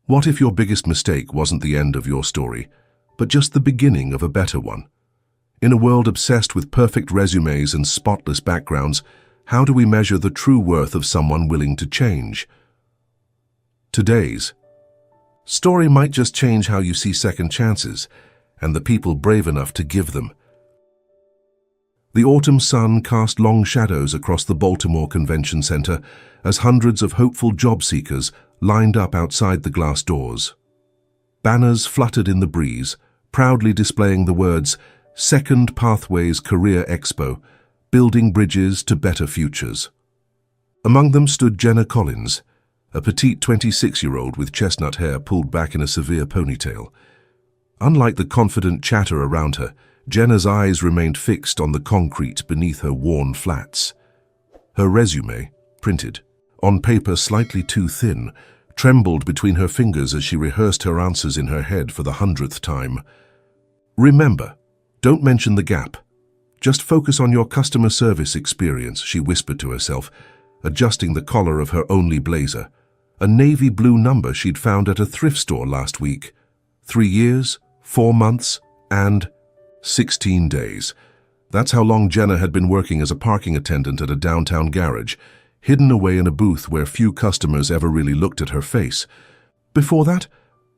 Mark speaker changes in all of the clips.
Speaker 1: What if your biggest mistake wasn't the end of your story, but just the beginning of a better one? In a world obsessed with perfect resumes and spotless backgrounds, how do we measure the true worth of someone willing to change? Today's story might just change how you see second chances and the people brave enough to give them. The autumn sun cast long shadows across the Baltimore Convention Center as hundreds of hopeful job seekers lined up outside the glass doors. Banners fluttered in the breeze, proudly displaying the words, "Second Pathways Career Expo, Building Bridges to Better Futures." Among them stood Jenna Collins, a petite 26-year-old with chestnut hair pulled back in a severe ponytail. Unlike the confident chatter around her, Jenna's eyes remained fixed on the concrete beneath her worn flats. Her resume, printed, on paper slightly too thin, trembled between her fingers as she rehearsed her answers in her head for the 100th time. "Remember, don't mention the gap. Just focus on your customer service experience," she whispered to herself, adjusting the collar of her only blazer, a navy blue number she'd found at a thrift store last week. 3 years, 4 months, and 16 days. That's how long Jenna had been working as a parking attendant at a downtown garage, hidden away in a booth where few customers ever really looked at her face. Before that?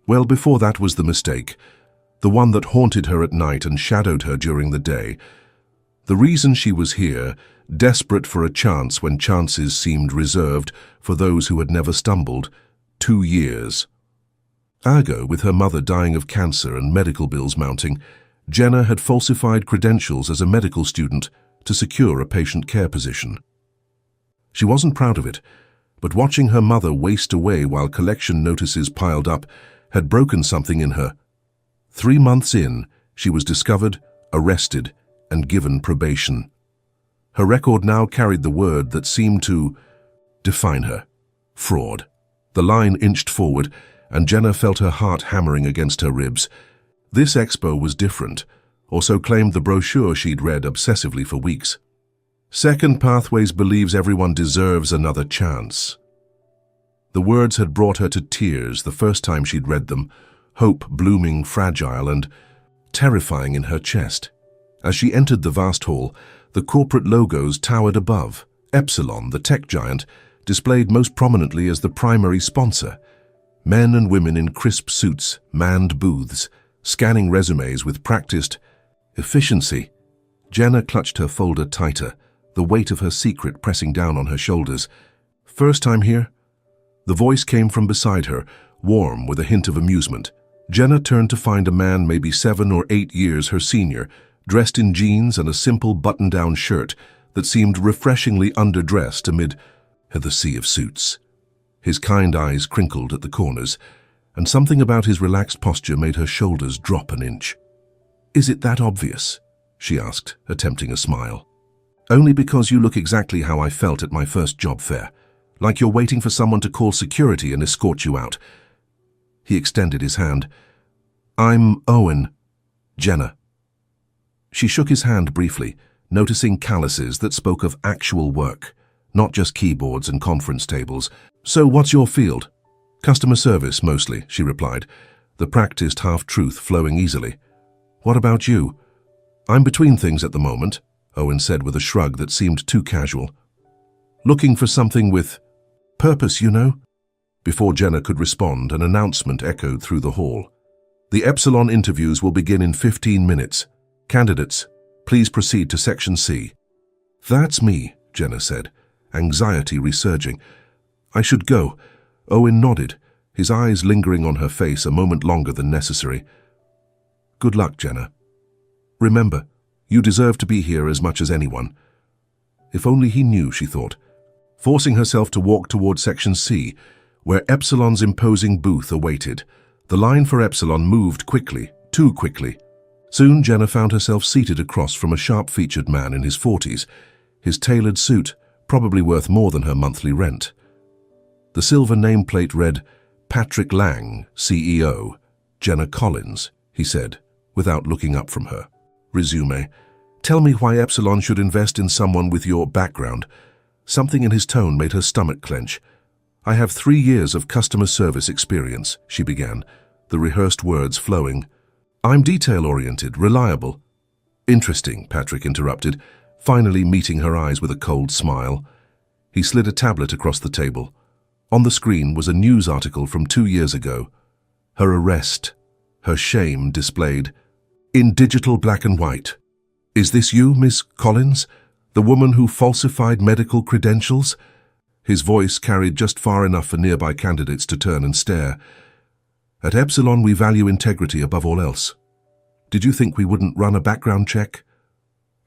Speaker 1: Well, before that was the mistake, the one that haunted her at night and shadowed her during the day. The reason she was here, desperate for a chance when chances seemed reserved for those who had never stumbled. 2 years. Ago, with her mother dying of cancer and medical bills mounting, Jenna had falsified credentials as a medical student to secure a patient care position. She wasn't proud of it, but watching her mother waste away while collection notices piled up had broken something in her. 3 months in, she was discovered, arrested, and given probation. Her record now carried the word that seemed to define her: fraud. The line inched forward, and Jenna felt her heart hammering against her ribs. This expo was different, or so claimed the brochure she'd read obsessively for weeks. Second Pathways believes everyone deserves another chance. The words had brought her to tears the first time she'd read them, hope blooming fragile and terrifying in her chest. As she entered the vast hall, the corporate logos towered above. Epsilon, the tech giant, displayed most prominently as the primary sponsor. Men and women in crisp suits manned booths, scanning resumes with practiced efficiency. Jenna clutched her folder tighter, the weight of her secret pressing down on her shoulders. "First time here?" The voice came from beside her, warm with a hint of amusement. Jenna turned to find a man maybe 7 or 8 years her senior, dressed in jeans and a simple button-down shirt that seemed refreshingly underdressed amid the sea of suits. His kind eyes crinkled at the corners, and something about his relaxed posture made her shoulders drop an inch. "Is it that obvious?" she asked, attempting a smile. "Only because you look exactly how I felt at my first job fair, like you're waiting for someone to call security and escort you out." He extended his hand. "I'm Owen." "Jenna." She shook his hand briefly, noticing calluses that spoke of actual work, not just keyboards and conference tables. "So what's your field?" "Customer service, mostly," she replied, the practiced half-truth flowing easily. "What about you?" "I'm between things at the moment," Owen said with a shrug that seemed too casual. "Looking for something with purpose, you know?" Before Jenna could respond, an announcement echoed through the hall. "The Epsilon interviews will begin in 15 minutes. Candidates, please proceed to Section C." "That's me," Jenna said, anxiety resurging. "I should go." Owen nodded, his eyes lingering on her face a moment longer than necessary. "Good luck, Jenna. Remember, you deserve to be here as much as anyone." If only he knew, she thought, forcing herself to walk toward Section C, where Epsilon's imposing booth awaited. The line for Epsilon moved quickly, too quickly. Soon Jenna found herself seated across from a sharp-featured man in his 40s, his tailored suit probably worth more than her monthly rent. The silver nameplate read, "Patrick Lang, CEO, Jenna Collins," he said, without looking up from her. "Resume. Tell me why Epsilon should invest in someone with your background." Something in his tone made her stomach clench. I have 3 years of customer service experience, she began, the rehearsed words flowing. I'm detail-oriented, reliable. Interesting, Patrick interrupted, finally meeting her eyes with a cold smile. He slid a tablet across the table. On the screen was a news article from 2 years ago. Her arrest, her shame displayed, in digital black and white. Is this you, Miss Collins? The woman who falsified medical credentials? His voice carried just far enough for nearby candidates to turn and stare. At Epsilon, we value integrity above all else. Did you think we wouldn't run a background check?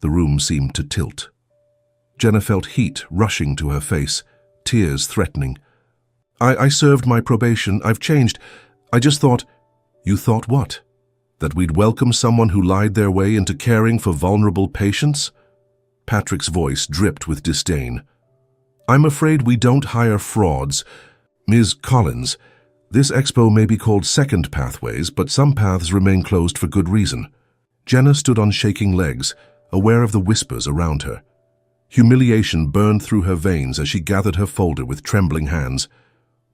Speaker 1: The room seemed to tilt. Jenna felt heat rushing to her face, tears threatening. I served my probation. I've changed. I just thought... You thought what? That we'd welcome someone who lied their way into caring for vulnerable patients? Patrick's voice dripped with disdain. I'm afraid we don't hire frauds. Ms. Collins, this expo may be called Second Pathways, but some paths remain closed for good reason. Jenna stood on shaking legs, aware of the whispers around her. Humiliation burned through her veins as she gathered her folder with trembling hands.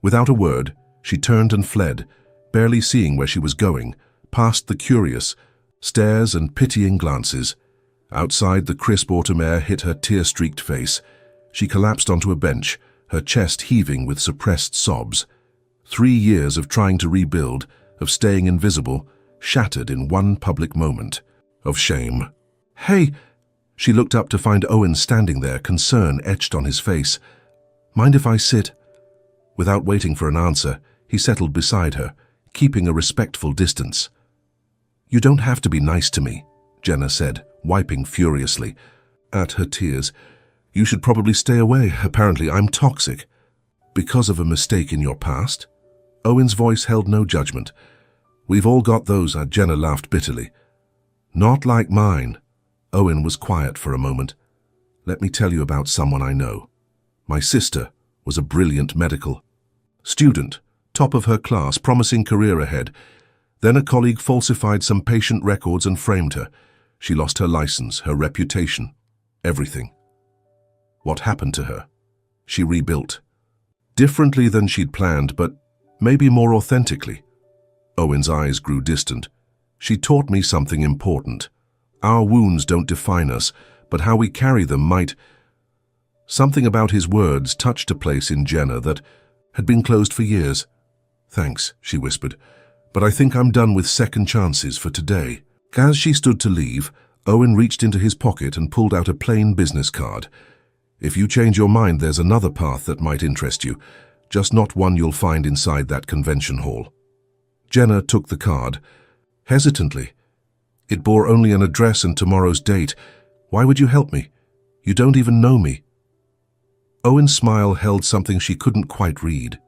Speaker 1: Without a word, she turned and fled, barely seeing where she was going, past the curious, stares and pitying glances. Outside, the crisp autumn air hit her tear-streaked face. She collapsed onto a bench, her chest heaving with suppressed sobs. 3 years of trying to rebuild, of staying invisible, shattered in one public moment of shame. Hey! She looked up to find Owen standing there, concern etched on his face. Mind if I sit? Without waiting for an answer, he settled beside her, keeping a respectful distance. You don't have to be nice to me, Jenna said, wiping furiously at her tears. You should probably stay away. Apparently I'm toxic. Because of a mistake in your past? Owen's voice held no judgment. We've all got those, Jenna laughed bitterly. Not like mine. Owen was quiet for a moment. Let me tell you about someone I know. My sister was a brilliant medical student, top of her class, promising career ahead. Then a colleague falsified some patient records and framed her. She lost her license, her reputation, everything. What happened to her? She rebuilt. Differently than she'd planned, but maybe more authentically. Owen's eyes grew distant. She taught me something important. Our wounds don't define us, but how we carry them might. Something about his words touched a place in Jenna that had been closed for years. Thanks, she whispered, but I think I'm done with second chances for today. As she stood to leave, Owen reached into his pocket and pulled out a plain business card. If you change your mind, there's another path that might interest you, just not one you'll find inside that convention hall. Jenna took the card, hesitantly. It bore only an address and tomorrow's date. Why would you help me? You don't even know me. Owen's smile held something she couldn't quite read.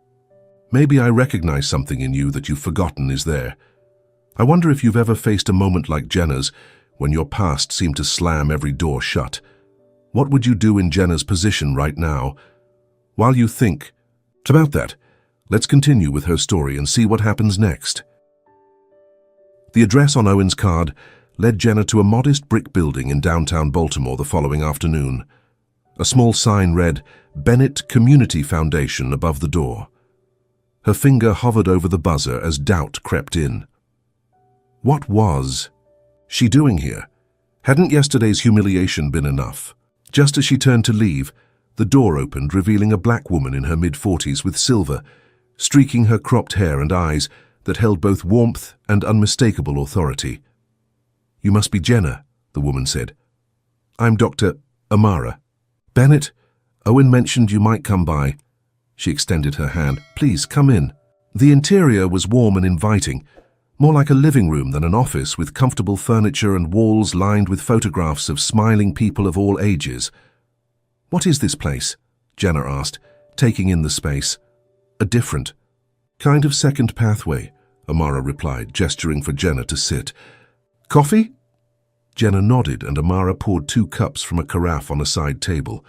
Speaker 1: Maybe I recognize something in you that you've forgotten is there. I wonder if you've ever faced a moment like Jenna's, when your past seemed to slam every door shut. What would you do in Jenna's position right now? While you think about that, let's continue with her story and see what happens next. The address on Owen's card led Jenna to a modest brick building in downtown Baltimore the following afternoon. A small sign read, Bennett Community Foundation above the door. Her finger hovered over the buzzer as doubt crept in. What was she doing here? Hadn't yesterday's humiliation been enough? Just as she turned to leave, the door opened, revealing a black woman in her mid-40s with silver, streaking her cropped hair and eyes that held both warmth and unmistakable authority. You must be Jenna, the woman said. I'm Dr. Amara. Bennett, Owen mentioned you might come by. She extended her hand. Please, come in. The interior was warm and inviting, more like a living room than an office, with comfortable furniture and walls lined with photographs of smiling people of all ages. What is this place? Jenna asked, taking in the space. A different kind of second pathway, Amara replied, gesturing for Jenna to sit. Coffee? Jenna nodded and Amara poured 2 cups from a carafe on a side table.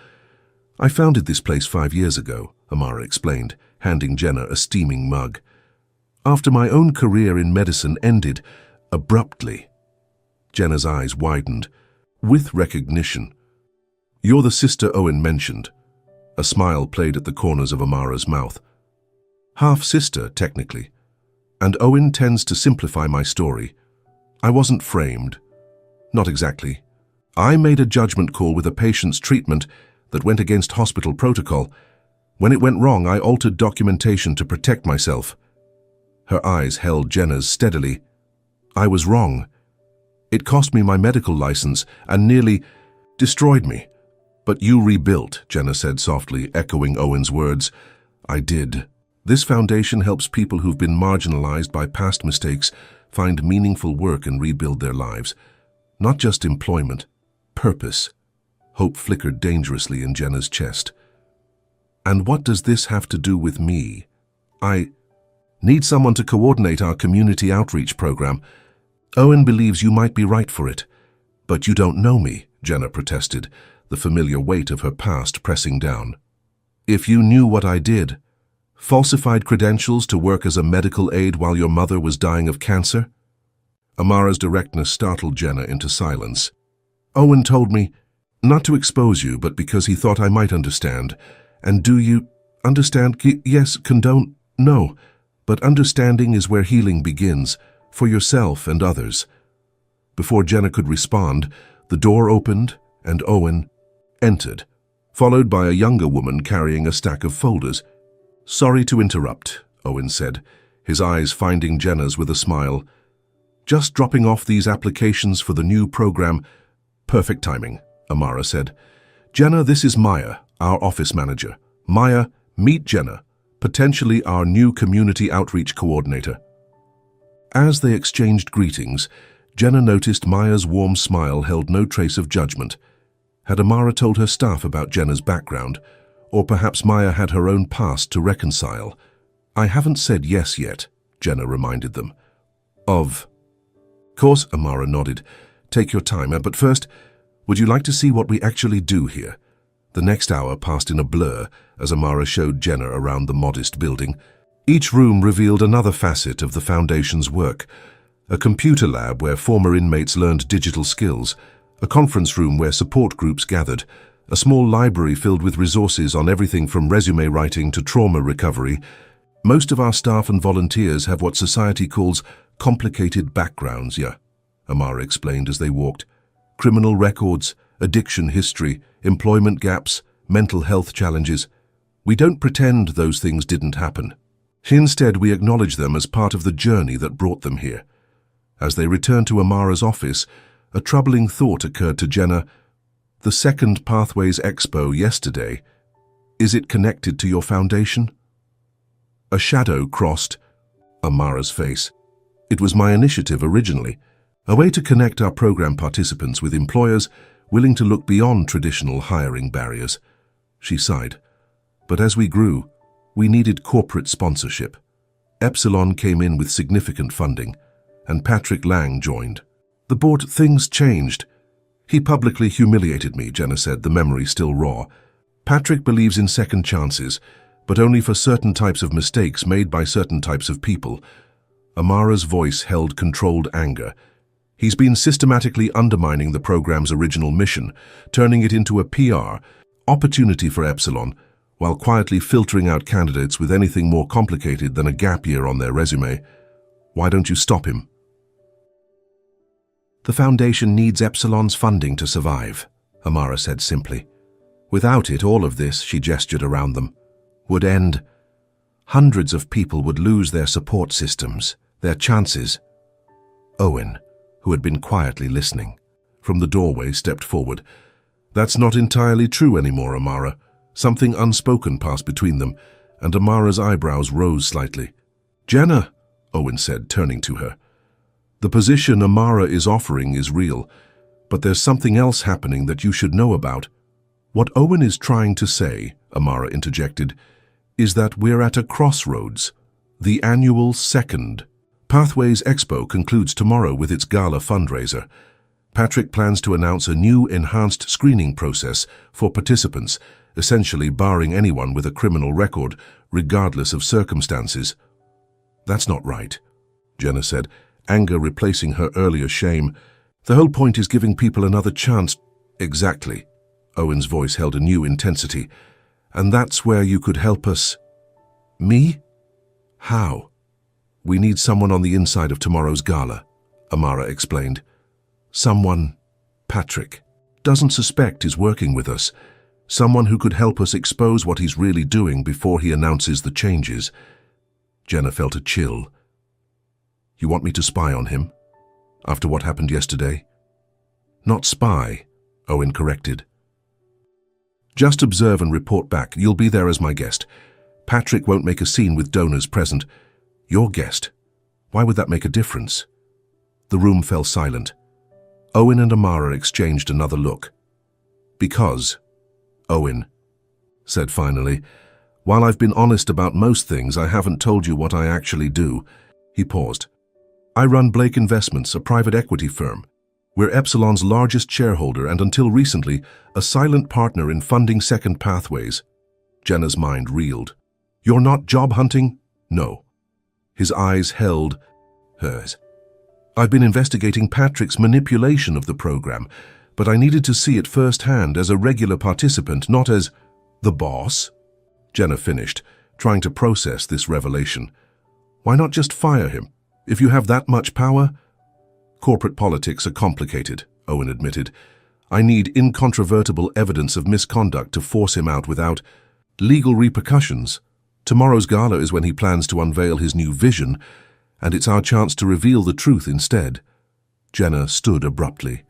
Speaker 1: I founded this place 5 years ago, Amara explained, handing Jenna a steaming mug. After my own career in medicine ended abruptly. Jenna's eyes widened, with recognition. You're the sister Owen mentioned. A smile played at the corners of Amara's mouth. Half-sister, technically. And Owen tends to simplify my story. I wasn't framed. Not exactly. I made a judgment call with a patient's treatment that went against hospital protocol. When it went wrong, I altered documentation to protect myself. Her eyes held Jenna's steadily. I was wrong. It cost me my medical license and nearly destroyed me. But you rebuilt, Jenna said softly, echoing Owen's words. I did. This foundation helps people who've been marginalized by past mistakes find meaningful work and rebuild their lives. Not just employment, purpose. Hope flickered dangerously in Jenna's chest. And what does this have to do with me? I need someone to coordinate our community outreach program. Owen believes you might be right for it. But you don't know me, Jenna protested, the familiar weight of her past pressing down. If you knew what I did, falsified credentials to work as a medical aide while your mother was dying of cancer? Amara's directness startled Jenna into silence. Owen told me not to expose you, but because he thought I might understand. And do you understand? Yes, condone? No. But understanding is where healing begins, for yourself and others. Before Jenna could respond, the door opened and Owen entered, followed by a younger woman carrying a stack of folders. Sorry to interrupt, Owen said, his eyes finding Jenna's with a smile. Just dropping off these applications for the new program. Perfect timing, Amara said. Jenna, this is Maya, our office manager. Maya, meet Jenna, potentially our new community outreach coordinator. As they exchanged greetings, Jenna noticed Maya's warm smile held no trace of judgment. Had Amara told her staff about Jenna's background, or perhaps Maya had her own past to reconcile? I haven't said yes yet, Jenna reminded them. Of course, Amara nodded. Take your time, but first, would you like to see what we actually do here? The next hour passed in a blur as Amara showed Jenna around the modest building. Each room revealed another facet of the Foundation's work. A computer lab where former inmates learned digital skills, a conference room where support groups gathered, a small library filled with resources on everything from resume writing to trauma recovery. Most of our staff and volunteers have what society calls complicated backgrounds, yeah, Amara explained as they walked. Criminal records, addiction history, employment gaps, mental health challenges. We don't pretend those things didn't happen. Instead, we acknowledge them as part of the journey that brought them here. As they returned to Amara's office, a troubling thought occurred to Jenna. The second Pathways Expo yesterday, is it connected to your foundation? A shadow crossed Amara's face. It was my initiative originally, a way to connect our program participants with employers willing to look beyond traditional hiring barriers. She sighed. But as we grew, we needed corporate sponsorship. Epsilon came in with significant funding, and Patrick Lang joined. The board, things changed. He publicly humiliated me, Jenna said, the memory still raw. Patrick believes in second chances, but only for certain types of mistakes made by certain types of people. Amara's voice held controlled anger. He's been systematically undermining the program's original mission, turning it into a PR opportunity for Epsilon, while quietly filtering out candidates with anything more complicated than a gap year on their resume. Why don't you stop him? The Foundation needs Epsilon's funding to survive, Amara said simply. Without it, all of this, she gestured around them, would end. Hundreds of people would lose their support systems, their chances. Owen, who had been quietly listening, from the doorway stepped forward. That's not entirely true anymore, Amara. Something unspoken passed between them, and Amara's eyebrows rose slightly. Jenna, Owen said, turning to her. The position Amara is offering is real, but there's something else happening that you should know about. What Owen is trying to say, Amara interjected, is that we're at a crossroads. The annual second Pathways Expo concludes tomorrow with its gala fundraiser. Patrick plans to announce a new enhanced screening process for participants, essentially barring anyone with a criminal record, regardless of circumstances. That's not right, Jenna said, anger replacing her earlier shame. The whole point is giving people another chance. Exactly. Owen's voice held a new intensity. And that's where you could help us. Me? How? We need someone on the inside of tomorrow's gala, Amara explained. Someone Patrick doesn't suspect is working with us. Someone who could help us expose what he's really doing before he announces the changes. Jenna felt a chill. You want me to spy on him? After what happened yesterday? Not spy, Owen corrected. Just observe and report back. You'll be there as my guest. Patrick won't make a scene with donors present. Your guest. Why would that make a difference? The room fell silent. Owen and Amara exchanged another look. Because, Owen said finally, while I've been honest about most things, I haven't told you what I actually do. He paused. I run Blake Investments, a private equity firm. We're Epsilon's largest shareholder and until recently, a silent partner in funding Second Pathways. Jenna's mind reeled. You're not job hunting? No. His eyes held hers. I've been investigating Patrick's manipulation of the program, but I needed to see it firsthand as a regular participant, not as the boss. Jenna finished, trying to process this revelation. Why not just fire him? If you have that much power? Corporate politics are complicated, Owen admitted. I need incontrovertible evidence of misconduct to force him out without legal repercussions. Tomorrow's gala is when he plans to unveil his new vision, and it's our chance to reveal the truth instead. Jenna stood abruptly.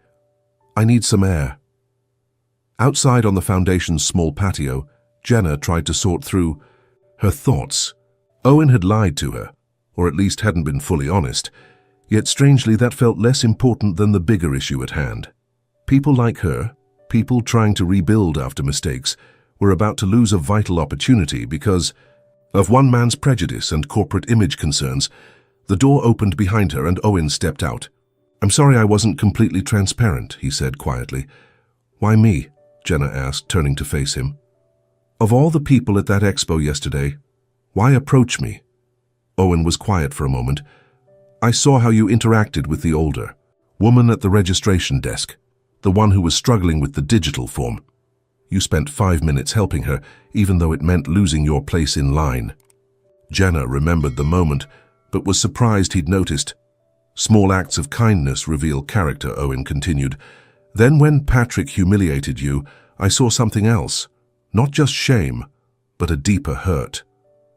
Speaker 1: I need some air. Outside on the foundation's small patio, Jenna tried to sort through her thoughts. Owen had lied to her, or at least hadn't been fully honest, yet strangely that felt less important than the bigger issue at hand. People like her, people trying to rebuild after mistakes, were about to lose a vital opportunity because of one man's prejudice and corporate image concerns. The door opened behind her and Owen stepped out. I'm sorry I wasn't completely transparent, he said quietly. Why me? Jenna asked, turning to face him. Of all the people at that expo yesterday, why approach me? Owen was quiet for a moment. I saw how you interacted with the older woman at the registration desk, the one who was struggling with the digital form. You spent 5 minutes helping her, even though it meant losing your place in line. Jenna remembered the moment, but was surprised he'd noticed. Small acts of kindness reveal character, Owen continued. Then when Patrick humiliated you, I saw something else. Not just shame, but a deeper hurt.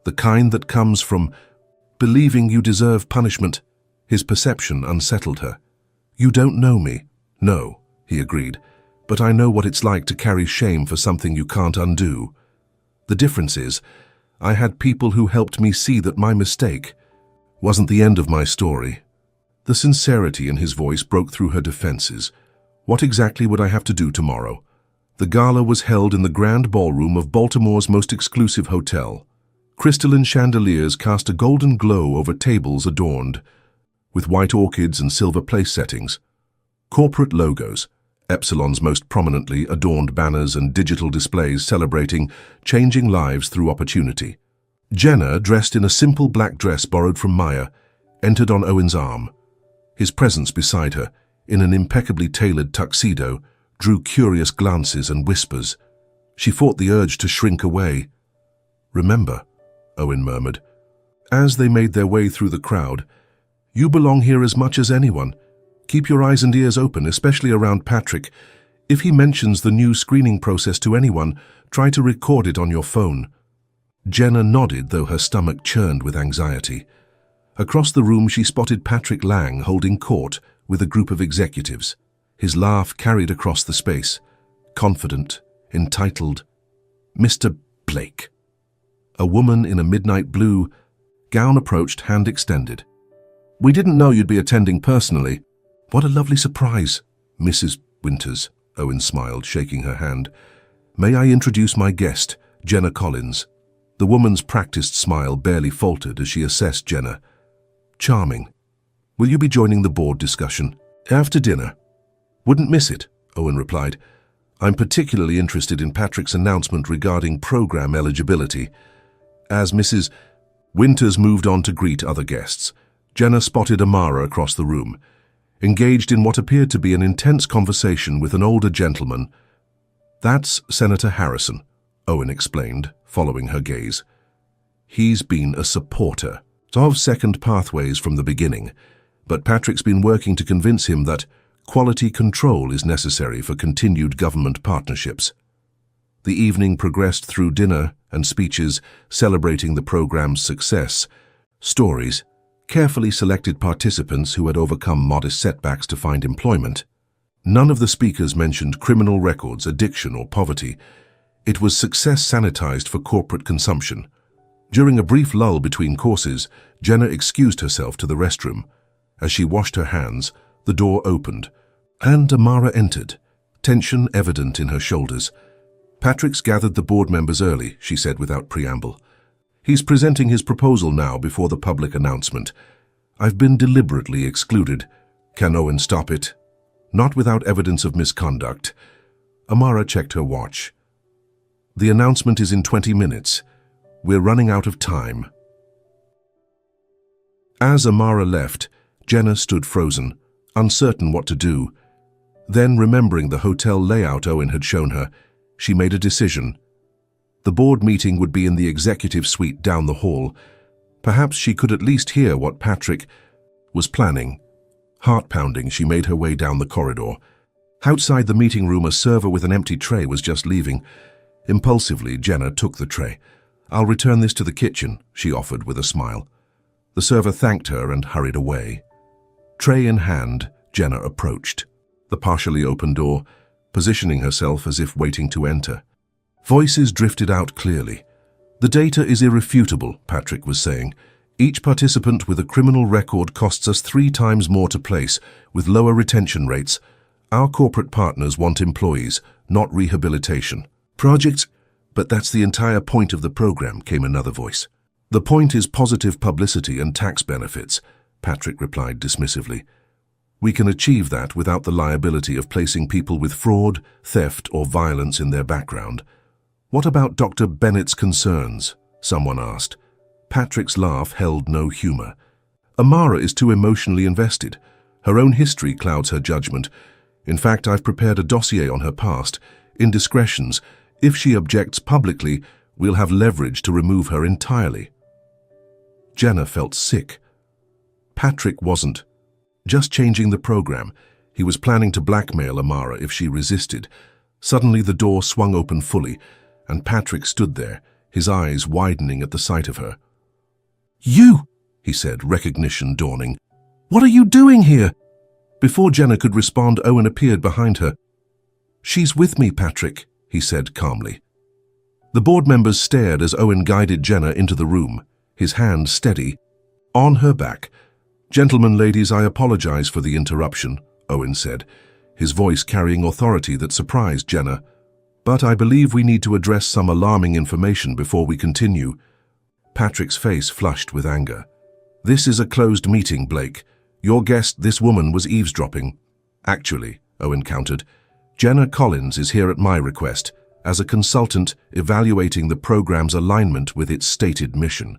Speaker 1: The kind that comes from believing you deserve punishment. His perception unsettled her. You don't know me. No, he agreed, but I know what it's like to carry shame for something you can't undo. The difference is, I had people who helped me see that my mistake wasn't the end of my story. The sincerity in his voice broke through her defenses. What exactly would I have to do tomorrow? The gala was held in the grand ballroom of Baltimore's most exclusive hotel. Crystalline chandeliers cast a golden glow over tables adorned with white orchids and silver place settings. Corporate logos, Epsilon's most prominently adorned banners and digital displays celebrating changing lives through opportunity. Jenna, dressed in a simple black dress borrowed from Maya, entered on Owen's arm. His presence beside her, in an impeccably tailored tuxedo, drew curious glances and whispers. She fought the urge to shrink away. Remember, Owen murmured, as they made their way through the crowd, you belong here as much as anyone. Keep your eyes and ears open, especially around Patrick. If he mentions the new screening process to anyone, try to record it on your phone. Jenna nodded, though her stomach churned with anxiety. Across the room she spotted Patrick Lang holding court with a group of executives. His laugh carried across the space, confident, entitled, Mr. Blake. A woman in a midnight blue gown approached, hand extended. We didn't know you'd be attending personally. What a lovely surprise, Mrs. Winters, Owen smiled, shaking her hand. May I introduce my guest, Jenna Collins? The woman's practiced smile barely faltered as she assessed Jenna. Charming. Will you be joining the board discussion? After dinner. Wouldn't miss it, Owen replied. I'm particularly interested in Patrick's announcement regarding program eligibility. As Mrs. Winters moved on to greet other guests, Jenna spotted Amara across the room, engaged in what appeared to be an intense conversation with an older gentleman. That's Senator Harrison, Owen explained, following her gaze. He's been a supporter of second pathways from the beginning, but Patrick's been working to convince him that quality control is necessary for continued government partnerships. The evening progressed through dinner and speeches celebrating the program's success, stories, carefully selected participants who had overcome modest setbacks to find employment. None of the speakers mentioned criminal records, addiction, or poverty. It was success sanitized for corporate consumption. During a brief lull between courses, Jenna excused herself to the restroom. As she washed her hands, the door opened, and Amara entered, tension evident in her shoulders. "Patrick's gathered the board members early," she said without preamble. "He's presenting his proposal now before the public announcement. I've been deliberately excluded. Can Owen stop it? Not without evidence of misconduct." Amara checked her watch. "The announcement is in 20 minutes. We're running out of time." As Amara left, Jenna stood frozen, uncertain what to do. Then, remembering the hotel layout Owen had shown her, she made a decision. The board meeting would be in the executive suite down the hall. Perhaps she could at least hear what Patrick was planning. Heart-pounding, she made her way down the corridor. Outside the meeting room, a server with an empty tray was just leaving. Impulsively, Jenna took the tray. "I'll return this to the kitchen," she offered with a smile. The server thanked her and hurried away. Tray in hand, Jenna approached the partially open door, positioning herself as if waiting to enter. Voices drifted out clearly. "The data is irrefutable," Patrick was saying. "Each participant with a criminal record costs us 3 times more to place, with lower retention rates. Our corporate partners want employees, not rehabilitation. Projects, but that's the entire point of the program," came another voice. "The point is positive publicity and tax benefits," Patrick replied dismissively. "We can achieve that without the liability of placing people with fraud, theft, or violence in their background." "What about Dr. Bennett's concerns?" someone asked. Patrick's laugh held no humor. "Amara is too emotionally invested. Her own history clouds her judgment. In fact, I've prepared a dossier on her past, indiscretions. If she objects publicly, we'll have leverage to remove her entirely." Jenna felt sick. Patrick wasn't just changing the program. He was planning to blackmail Amara if she resisted. Suddenly the door swung open fully, and Patrick stood there, his eyes widening at the sight of her. "You!" he said, recognition dawning. "What are you doing here?" Before Jenna could respond, Owen appeared behind her. "She's with me, Patrick," he said calmly. The board members stared as Owen guided Jenna into the room, his hand steady on her back. "Gentlemen, ladies, I apologize for the interruption," Owen said, his voice carrying authority that surprised Jenna. "But I believe we need to address some alarming information before we continue." Patrick's face flushed with anger. "This is a closed meeting, Blake. Your guest, this woman, was eavesdropping." "Actually," Owen countered, "Jenna Collins is here at my request, as a consultant evaluating the program's alignment with its stated mission."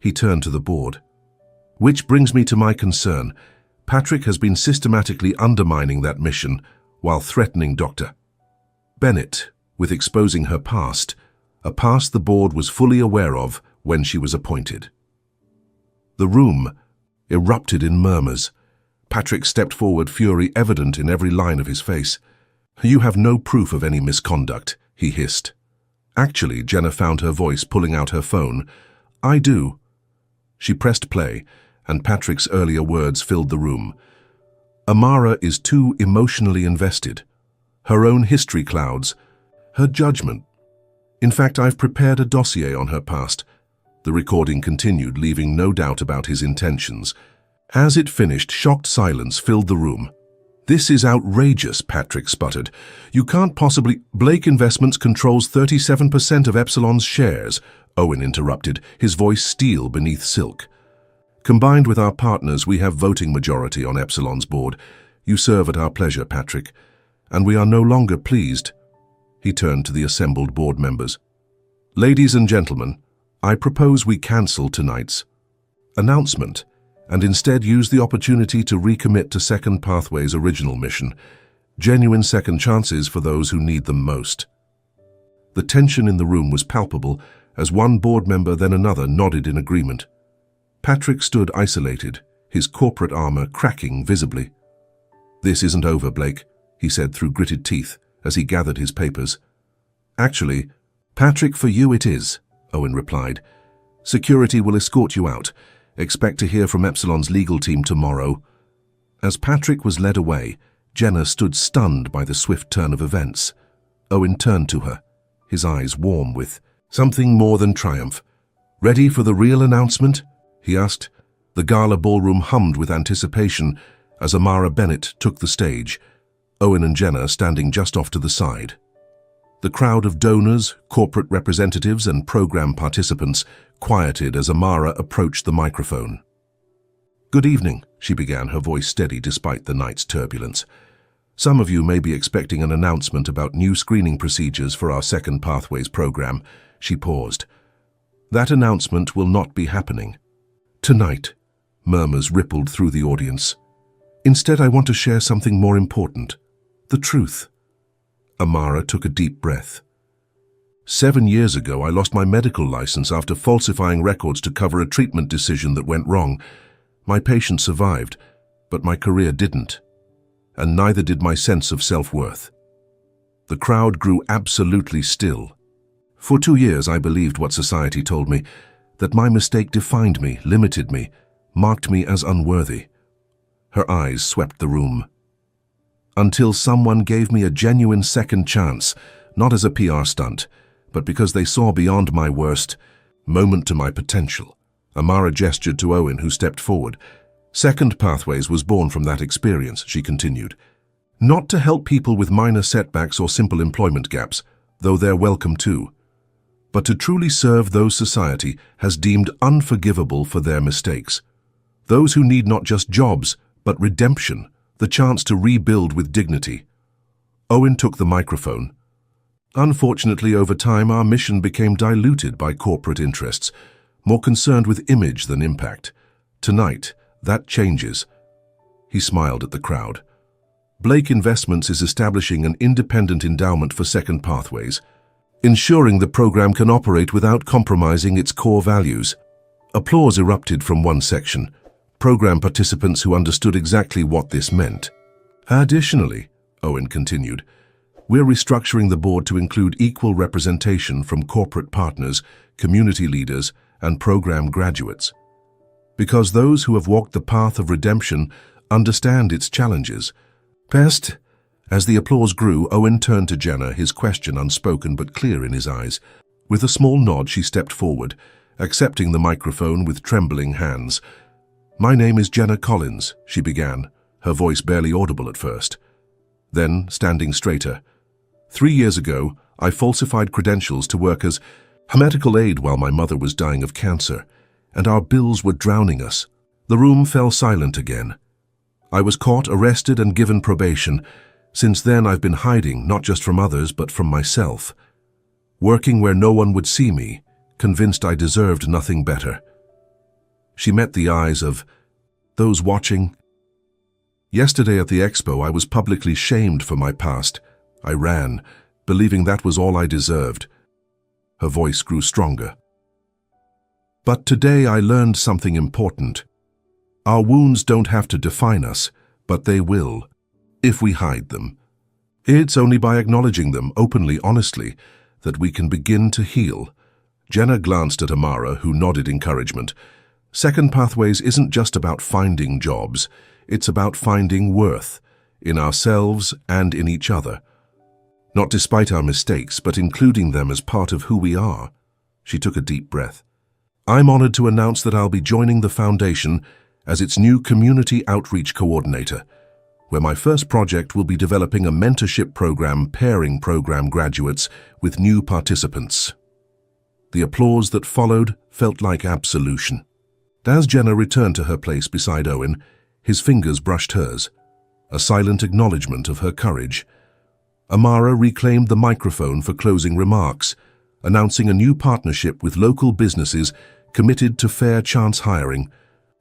Speaker 1: He turned to the board. "Which brings me to my concern. Patrick has been systematically undermining that mission while threatening Dr. Bennett with exposing her past, a past the board was fully aware of when she was appointed." The room erupted in murmurs. Patrick stepped forward, fury evident in every line of his face. "You have no proof of any misconduct," he hissed. Actually, Jenna found her voice pulling out her phone. "I do." She pressed play, and Patrick's earlier words filled the room. "Amara is too emotionally invested. Her own history clouds her judgment. In fact, I've prepared a dossier on her past." The recording continued, leaving no doubt about his intentions. As it finished, shocked silence filled the room. "This is outrageous," Patrick sputtered. "You can't possibly—" "Blake Investments controls 37% of Epsilon's shares," Owen interrupted, his voice steel beneath silk. "Combined with our partners, we have voting majority on Epsilon's board. You serve at our pleasure, Patrick, and we are no longer pleased." He turned to the assembled board members. "Ladies and gentlemen, I propose we cancel tonight's announcement and instead use the opportunity to recommit to Second Pathway's original mission, genuine second chances for those who need them most." The tension in the room was palpable, as one board member then another nodded in agreement. Patrick stood isolated, his corporate armor cracking visibly. "This isn't over, Blake," he said through gritted teeth as he gathered his papers. "Actually, Patrick, for you it is," Owen replied. "Security will escort you out. Expect to hear from Epsilon's legal team tomorrow." As Patrick was led away, Jenna stood stunned by the swift turn of events. Owen turned to her, his eyes warm with something more than triumph. "Ready for the real announcement?" he asked. The gala ballroom hummed with anticipation as Amara Bennett took the stage, Owen and Jenna standing just off to the side. The crowd of donors, corporate representatives, and program participants quieted as Amara approached the microphone. "Good evening," she began, her voice steady despite the night's turbulence. "Some of you may be expecting an announcement about new screening procedures for our Second Pathways program." She paused. "That announcement will not be happening tonight." Murmurs rippled through the audience. "Instead, I want to share something more important. The truth." Amara took a deep breath. 7 years ago, I lost my medical license after falsifying records to cover a treatment decision that went wrong. My patient survived, but my career didn't. And neither did my sense of self-worth. The crowd grew absolutely still. For 2 years, I believed what society told me, that my mistake defined me, limited me, marked me as unworthy. Her eyes swept the room. Until someone gave me a genuine second chance, not as a PR stunt, but because they saw beyond my worst moment to my potential. Amara gestured to Owen, who stepped forward. "Second Pathways was born from that experience," she continued. "Not to help people with minor setbacks or simple employment gaps, though they're welcome too, but to truly serve those society has deemed unforgivable for their mistakes. Those who need not just jobs, but redemption, the chance to rebuild with dignity." Owen took the microphone. "Unfortunately, over time, our mission became diluted by corporate interests, more concerned with image than impact. Tonight, that changes." He smiled at the crowd. "Blake Investments is establishing an independent endowment for Second Pathways, ensuring the program can operate without compromising its core values." Applause erupted from one section, program participants who understood exactly what this meant. "Additionally," Owen continued, "we're restructuring the board to include equal representation from corporate partners, community leaders, and program graduates. Because those who have walked the path of redemption understand its challenges." "Pest?" As the applause grew, Owen turned to Jenna, his question unspoken but clear in his eyes. With a small nod, she stepped forward, accepting the microphone with trembling hands. "My name is Jenna Collins," she began, her voice barely audible at first. Then, standing straighter, 3 years ago, I falsified credentials to work as a medical aid while my mother was dying of cancer, and our bills were drowning us." The room fell silent again. "I was caught, arrested, and given probation. Since then, I've been hiding, not just from others, but from myself. Working where no one would see me, convinced I deserved nothing better." She met the eyes of those watching. "Yesterday at the expo, I was publicly shamed for my past. I ran, believing that was all I deserved." Her voice grew stronger. "But today I learned something important. Our wounds don't have to define us, but they will, if we hide them. It's only by acknowledging them openly, honestly, that we can begin to heal." Jenna glanced at Amara, who nodded encouragement. "Second Pathways isn't just about finding jobs. It's about finding worth, in ourselves and in each other. Not despite our mistakes, but including them as part of who we are." She took a deep breath. "I'm honored to announce that I'll be joining the Foundation as its new Community Outreach Coordinator, where my first project will be developing a mentorship program pairing program graduates with new participants." The applause that followed felt like absolution. As Jenna returned to her place beside Owen, his fingers brushed hers, a silent acknowledgement of her courage. Amara reclaimed the microphone for closing remarks, announcing a new partnership with local businesses committed to fair chance hiring,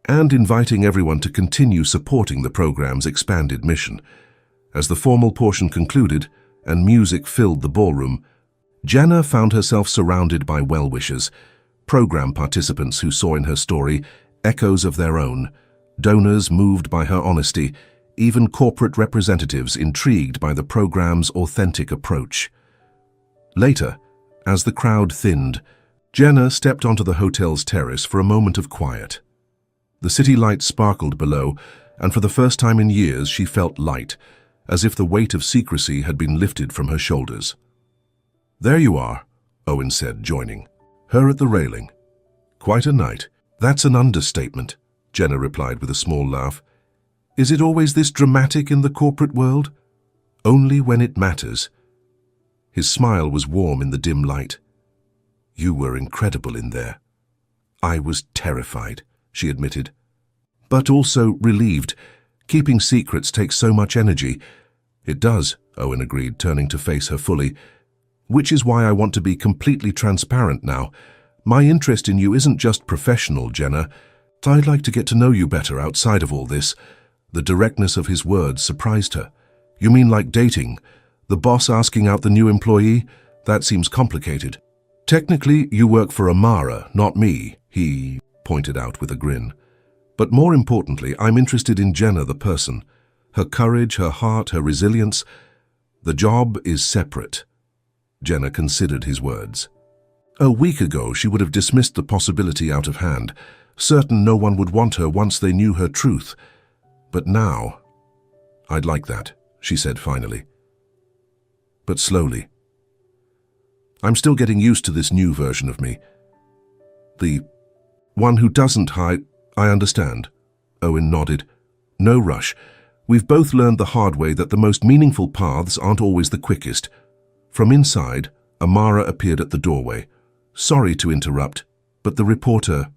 Speaker 1: and inviting everyone to continue supporting the program's expanded mission. As the formal portion concluded and music filled the ballroom, Jenna found herself surrounded by well-wishers, program participants who saw in her story echoes of their own, donors moved by her honesty, even corporate representatives intrigued by the program's authentic approach. Later, as the crowd thinned, Jenna stepped onto the hotel's terrace for a moment of quiet. The city lights sparkled below, and for the first time in years she felt light, as if the weight of secrecy had been lifted from her shoulders. "There you are," Owen said, joining her at the railing. "Quite a night." "That's an understatement," Jenna replied with a small laugh. "Is it always this dramatic in the corporate world?" "Only when it matters." His smile was warm in the dim light. "You were incredible in there." "I was terrified," she admitted. "But also relieved. Keeping secrets takes so much energy." "It does," Owen agreed, turning to face her fully. "Which is why I want to be completely transparent now. My interest in you isn't just professional, Jenna. I'd like to get to know you better outside of all this." The directness of his words surprised her. "You mean like dating? The boss asking out the new employee? That seems complicated." "Technically, you work for Amara, not me," he pointed out with a grin. "But more importantly, I'm interested in Jenna the person. Her courage, her heart, her resilience. The job is separate." Jenna considered his words. A week ago, she would have dismissed the possibility out of hand, certain no one would want her once they knew her truth. But now, "I'd like that," she said finally. But slowly. "I'm still getting used to this new version of me. The one who doesn't hide." "I understand." Owen nodded. "No rush. We've both learned the hard way that the most meaningful paths aren't always the quickest." From inside, Amara appeared at the doorway. "Sorry to interrupt, but the reporter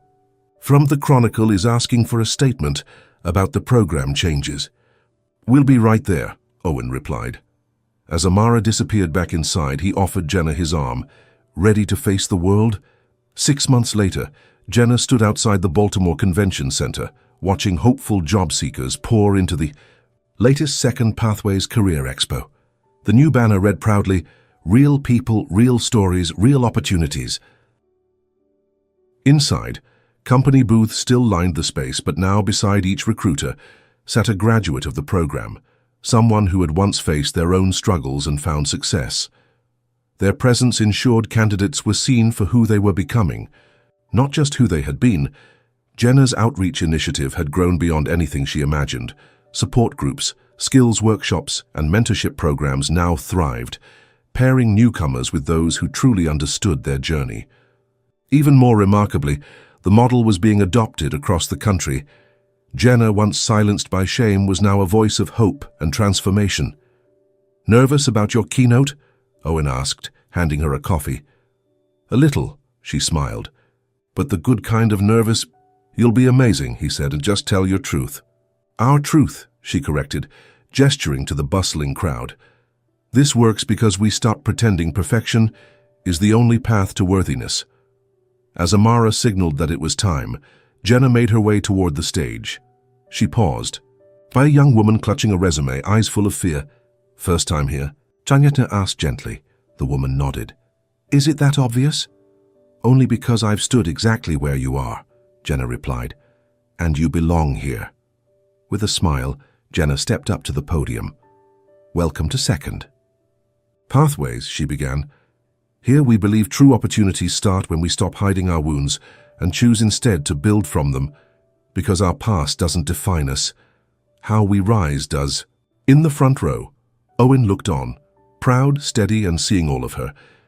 Speaker 1: from the Chronicle is asking for a statement about the program changes." "We'll be right there," Owen replied. As Amara disappeared back inside, he offered Jenna his arm. Ready to face the world? 6 months later, Jenna stood outside the Baltimore Convention Center, watching hopeful job seekers pour into the latest Second Pathways Career Expo. The new banner read proudly, "Real people, real stories, real opportunities." Inside, company booths still lined the space, but now beside each recruiter sat a graduate of the program, someone who had once faced their own struggles and found success. Their presence ensured candidates were seen for who they were becoming, not just who they had been. Jenna's outreach initiative had grown beyond anything she imagined. Support groups, skills workshops, and mentorship programs now thrived, pairing newcomers with those who truly understood their journey. Even more remarkably, the model was being adopted across the country. Jenna, once silenced by shame, was now a voice of hope and transformation. "Nervous about your keynote?" Owen asked, handing her a coffee. "A little," she smiled. "But the good kind of nervous." "You'll be amazing," he said, "and just tell your truth." "Our truth," she corrected, gesturing to the bustling crowd. "This works because we stop pretending perfection is the only path to worthiness." As Amara signaled that it was time, Jenna made her way toward the stage. She paused. By a young woman clutching a resume, eyes full of fear. "First time here?" Tanyata asked gently. The woman nodded. "Is it that obvious?" "Only because I've stood exactly where you are," Jenna replied. "And you belong here." With a smile, Jenna stepped up to the podium. "Welcome to Second." "Pathways," she began. "Here we believe true opportunities start when we stop hiding our wounds and choose instead to build from them, because our past doesn't define us. How we rise does." In the front row, Owen looked on, proud, steady, and seeing all of her.